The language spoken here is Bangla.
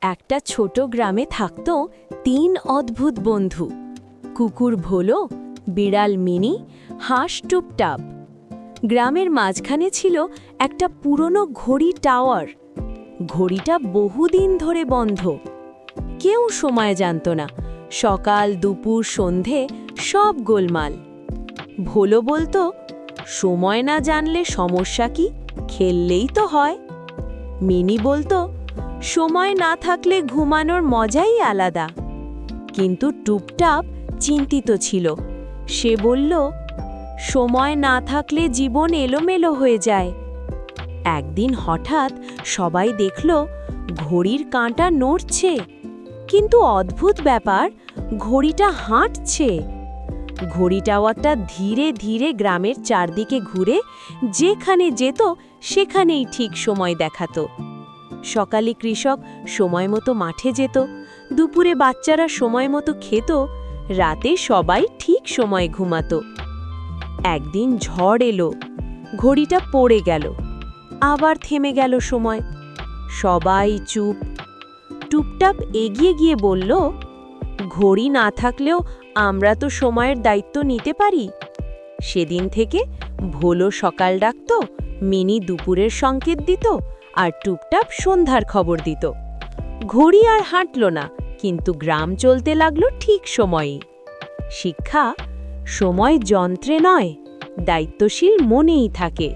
একটা ছোট গ্রামে থাকত ৩ অদ্ভুত বন্ধু, কুকুর ভোলো, বিড়াল মিনি, হাঁস টুপটাপ। গ্রামের মাঝখানে ছিল একটা পুরনো ঘড়ি টাওয়ার। ঘড়িটা বহুদিন ধরে বন্ধ। কেউ সময় জানত না। সকাল দুপুর সন্ধে সব গোলমাল। ভোলো বলতো, সময় না জানলে সমস্যা কি, খেললেই তো হয়। মিনি বলতো, সময় না থাকলে ঘুমানোর মজাই আলাদা। কিন্তু টুপটাপ চিন্তিত ছিল। সে বলল, সময় না থাকলে জীবন এলোমেলো হয়ে যায়। একদিন হঠাৎ সবাই দেখল ঘড়ির কাঁটা নড়ছে, কিন্তু অদ্ভুত ব্যাপার, ঘড়িটা হাঁটছে। ঘড়ি টাওয়ারটা ধীরে ধীরে গ্রামের চারদিকে ঘুরে যেখানে যেত সেখানেই ঠিক সময় দেখাতো। সকালে কৃষক সময় মতো মাঠে যেত, দুপুরে বাচ্চারা সময় মতো খেত, রাতে সবাই ঠিক সময়ে ঘুমাতো। একদিন ঝড় এলো, ঘড়িটা পড়ে গেল, আবার থেমে গেল সময়। সবাই চুপ। টুপটাপ এগিয়ে গিয়ে বলল, ঘড়ি না থাকলেও আমরা তো সময়ের দায়িত্ব নিতে পারি। সেদিন থেকে ভোলো সকাল ডাকত, মিনি দুপুরের সংকেত দিত, আর টুপটাপ সন্ধ্যার খবর দিত। ঘড়ি আর হাঁটল না, কিন্তু গ্রাম চলতে লাগলো ঠিক সময়েই। শিক্ষা, সময় যন্ত্রে নয়, দায়িত্বশীল মনেই থাকে।